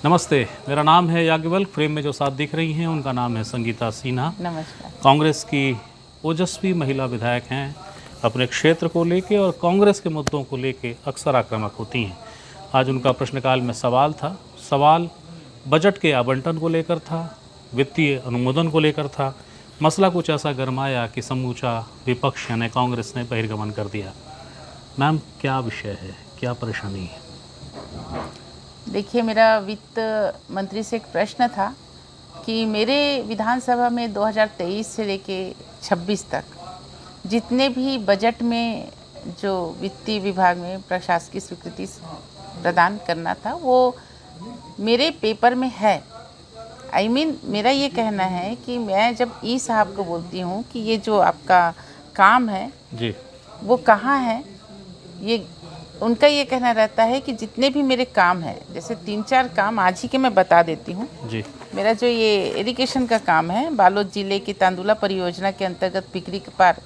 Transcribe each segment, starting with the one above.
नमस्ते, मेरा नाम है याज्ञवल्क्य। फ्रेम में जो साथ दिख रही हैं उनका नाम है संगीता सिन्हा। नमस्कार। कांग्रेस की ओजस्वी महिला विधायक हैं। अपने क्षेत्र को लेके और कांग्रेस के मुद्दों को लेके अक्सर आक्रामक होती हैं। आज उनका प्रश्नकाल में सवाल था। सवाल बजट के आवंटन को लेकर था, वित्तीय अनुमोदन को लेकर था। मसला कुछ ऐसा गरमाया कि समूचा विपक्ष यानी कांग्रेस ने बहिर्गमन कर दिया। मैम, क्या विषय है, क्या परेशानी है? देखिए, मेरा वित्त मंत्री से एक प्रश्न था कि मेरे विधानसभा में 2023 से लेके 26 तक जितने भी बजट में जो वित्तीय विभाग में प्रशासकीय स्वीकृति प्रदान करना था वो मेरे पेपर में है। मेरा ये कहना है कि मैं जब ई साहब को बोलती हूँ कि ये जो आपका काम है जी, वो कहाँ है, ये उनका ये कहना रहता है कि जितने भी मेरे काम है, जैसे 3-4 काम आज ही के मैं बता देती हूँ जी। मेरा जो ये इरिगेशन का काम है, बालोद जिले की तांदुला परियोजना के अंतर्गत पिकरी के पार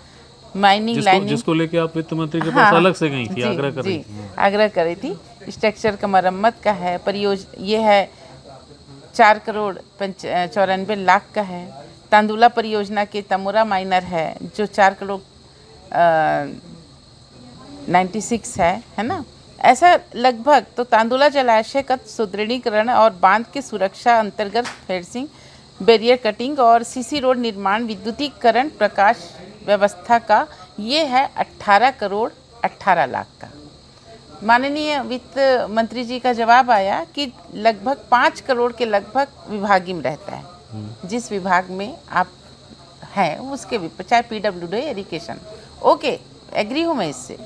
माइनिंग लाइनिंग, जिसको लेके आप वित्त मंत्री के पास अलग से गई थी, आग्रह कर रही थी। आग्रह करी थी। स्ट्रक्चर का मरम्मत का है परियोजना, ये है 4 करोड़ 94 लाख का है। तांदुला परियोजना के तमोरा माइनर है जो 4 करोड़ 96 है ना। ऐसा लगभग तो तांदुला जलाशय का सुदृढ़ीकरण और बांध की सुरक्षा अंतर्गत फेंसिंग, बैरियर कटिंग और सीसी रोड निर्माण, विद्युतीकरण, प्रकाश व्यवस्था का ये है 18 करोड़ 18 लाख का। माननीय वित्त मंत्री जी का जवाब आया कि लगभग 5 करोड़ के लगभग विभागीय में रहता है। जिस विभाग में आप हैं उसके भी, चाहे PWD इरिगेशन, ओके, एग्री हूँ मैं इससे,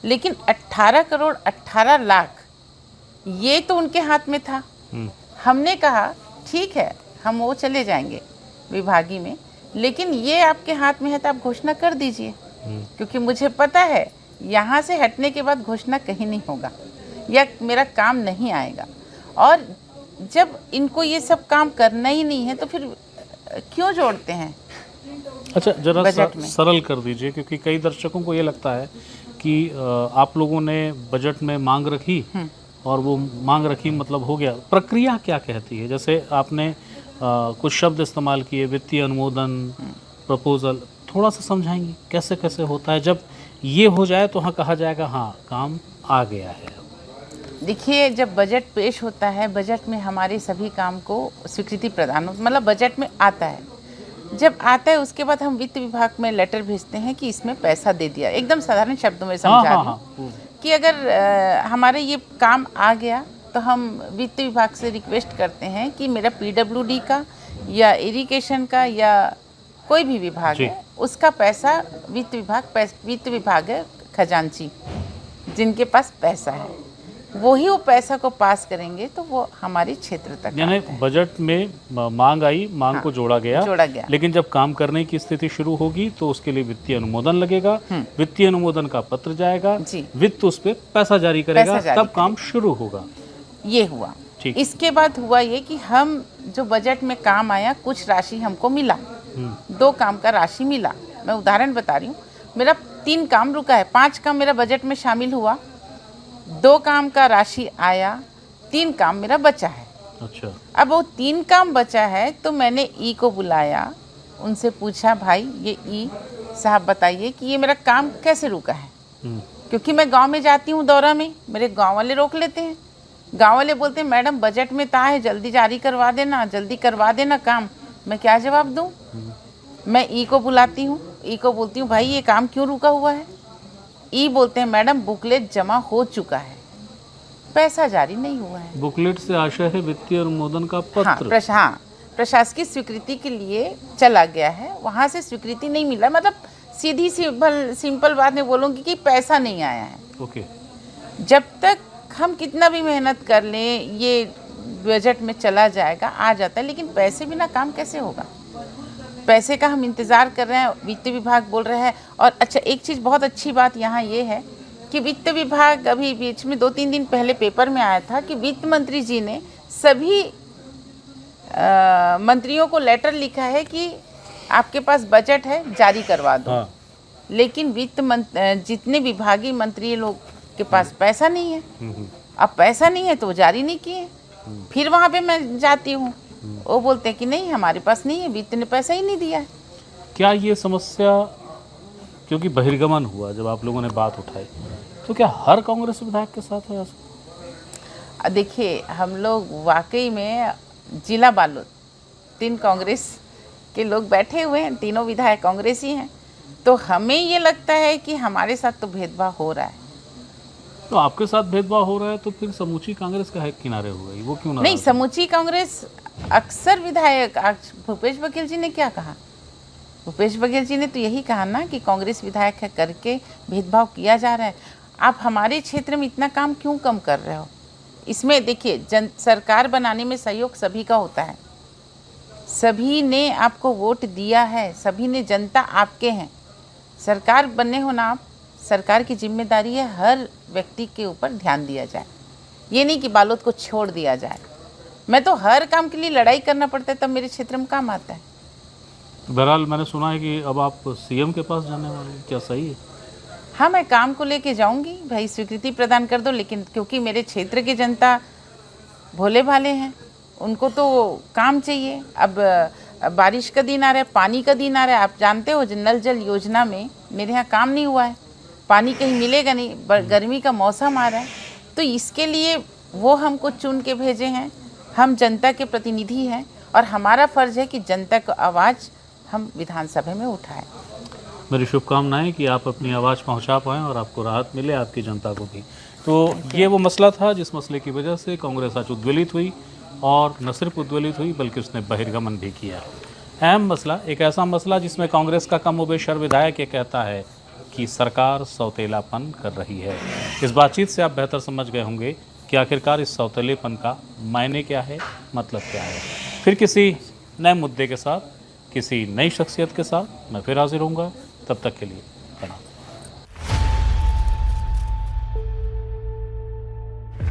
लेकिन 18 करोड़ 18 लाख ये तो उनके हाथ में था। हमने कहा ठीक है, हम वो चले जाएंगे विभागीय में, लेकिन ये आपके हाथ में है तो आप घोषणा कर दीजिए, क्योंकि मुझे पता है यहाँ से हटने के बाद घोषणा कहीं नहीं होगा या मेरा काम नहीं आएगा। और जब इनको ये सब काम करना ही नहीं है तो फिर क्यों जोड़ते हैं? अच्छा, जरा बजट में सरल कर दीजिए, क्योंकि कई दर्शकों को ये लगता है कि आप लोगों ने बजट में मांग रखी और वो मांग रखी मतलब हो गया। प्रक्रिया क्या कहती है? जैसे आपने कुछ शब्द इस्तेमाल किए, वित्तीय अनुमोदन, प्रपोजल, थोड़ा सा समझाएंगी कैसे कैसे होता है? जब ये हो जाए तो हाँ कहा जाएगा हाँ काम आ गया है। देखिए, जब बजट पेश होता है, बजट में हमारे सभी काम को स्वीकृति प्रदान, मतलब बजट में आता है। जब आता है उसके बाद हम वित्त विभाग में लेटर भेजते हैं कि इसमें पैसा दे दिया। एकदम साधारण शब्दों में समझा दूं कि अगर हमारे ये काम आ गया तो हम वित्त विभाग से रिक्वेस्ट करते हैं कि मेरा PWD का या इरिगेशन का या कोई भी विभाग है उसका पैसा वित्त विभाग है, खजांची जिनके पास पैसा है वही वो पैसा को पास करेंगे तो वो हमारे क्षेत्र तक। यानी बजट में मांग आई, मांग को जोड़ा गया, लेकिन जब काम करने की स्थिति शुरू होगी तो उसके लिए वित्तीय अनुमोदन लगेगा। वित्तीय अनुमोदन का पत्र जाएगा, वित्त उस पर पैसा जारी करेगा, तब काम शुरू होगा। ये हुआ। इसके बाद हुआ ये कि हम जो बजट में काम आया, कुछ राशि हमको मिला, 2 काम का राशि मिला। मैं उदाहरण बता रही हूँ, मेरा 3 काम रुका है, 5 काम मेरा बजट में शामिल हुआ, 2 काम का राशि आया, 3 काम मेरा बचा है। अच्छा, अब वो 3 काम बचा है तो मैंने ई को बुलाया, उनसे पूछा भाई ये ई साहब बताइए कि ये मेरा काम कैसे रुका है। क्योंकि मैं गांव में जाती हूँ दौरा में, मेरे गांव वाले रोक लेते हैं। गांव वाले बोलते हैं मैडम बजट में ता है, जल्दी जारी करवा देना, जल्दी करवा देना काम। मैं क्या जवाब दूँ? मैं ई को बुलाती हूँ, ई को बोलती हूँ भाई ये काम क्यों रुका हुआ है? ई बोलते हैं मैडम बुकलेट जमा हो चुका है, पैसा जारी नहीं हुआ है। बुकलेट से आशय है वित्तीय अनुमोदन का पत्र। हाँ, प्रशासकीय स्वीकृति के लिए चला गया है, वहाँ से स्वीकृति नहीं मिला। मतलब सीधी सिंपल बात मैं बोलूँगी कि पैसा नहीं आया है। ओके। जब तक हम कितना भी मेहनत कर लें ये बजट में चला जाएगा, आ जाता है, लेकिन पैसे बिना काम कैसे होगा? पैसे का हम इंतज़ार कर रहे हैं, वित्त विभाग बोल रहे हैं। और अच्छा, एक चीज़ बहुत अच्छी बात यहाँ ये है कि वित्त विभाग अभी बीच में 2-3 दिन पहले पेपर में आया था कि वित्त मंत्री जी ने सभी मंत्रियों को लेटर लिखा है कि आपके पास बजट है जारी करवा दो। लेकिन जितने विभागीय मंत्री लोग के पास पैसा नहीं है। अब पैसा नहीं है तो वो जारी नहीं किए। फिर वहाँ पे मैं जाती हूँ, वो बोलते हैं कि नहीं हमारे पास नहीं है, अभी इतने पैसा ही नहीं दिया है। क्या ये समस्या, क्योंकि बहिर्गमन हुआ जब आप लोगों ने बात उठाई, तो क्या हर कांग्रेस विधायक के साथ है ऐसा? देखिए हम लोग वाकई में जिला बालोद 3 कांग्रेस के लोग बैठे हुए हैं, तीनों विधायक कांग्रेसी हैं, तो हमें ये लगता है कि हमारे साथ तो भेदभाव हो रहा है। तो आपके साथ भेदभाव हो रहा है तो फिर समूची कांग्रेस का है किनारे हो गई, वो क्यों नहीं, नाराज है? समूची कांग्रेस अक्सर विधायक, आज भूपेश बघेल जी ने क्या कहा? भूपेश बघेल जी ने तो यही कहा ना कि कांग्रेस विधायक है करके भेदभाव किया जा रहा है। आप हमारे क्षेत्र में इतना काम क्यों कम कर रहे हो? इसमें देखिए सरकार बनाने में सहयोग सभी का होता है, सभी ने आपको वोट दिया है, सभी ने, जनता आपके हैं। सरकार बनने हो ना आप, सरकार की जिम्मेदारी है हर व्यक्ति के ऊपर ध्यान दिया जाए, ये नहीं कि बालोद को छोड़ दिया जाए। मैं तो हर काम के लिए लड़ाई करना पड़ता है तब मेरे क्षेत्र में काम आता है। बहरहाल मैंने सुना है कि अब आप सीएम के पास जाने वाले हैं, क्या सही है? हाँ, मैं काम को लेके जाऊंगी, भाई स्वीकृति प्रदान कर दो, लेकिन क्योंकि मेरे क्षेत्र की जनता भोले भाले हैं, उनको तो काम चाहिए। अब बारिश का दिन आ रहा है, पानी का दिन आ रहा है, आप जानते हो नल जल योजना में मेरे यहाँ काम नहीं हुआ है, पानी कहीं मिलेगा नहीं, गर्मी का मौसम आ रहा है, तो इसके लिए वो हमको चुन के भेजे हैं। हम जनता के प्रतिनिधि हैं और हमारा फ़र्ज़ है कि जनता को आवाज़ हम विधानसभा में उठाएं। मेरी शुभकामनाएं कि आप अपनी आवाज़ पहुंचा पाएँ और आपको राहत मिले, आपकी जनता को भी। तो ये वो मसला था जिस मसले की वजह से कांग्रेस आज उद्वेलित हुई, और न सिर्फ उद्वेलित हुई बल्कि उसने बहिर्गमन भी किया। अहम मसला, एक ऐसा मसला जिसमें कांग्रेस का कमोबेश विधायक ये कहता है कि सरकार सौतेलापन कर रही है। इस बातचीत से आप बेहतर समझ गए होंगे कि आखिरकार इस सौतेलेपन का मायने क्या है, मतलब क्या है। फिर किसी नए मुद्दे के साथ, किसी नई शख्सियत के साथ मैं फिर हाजिर होऊंगा। तब तक के लिए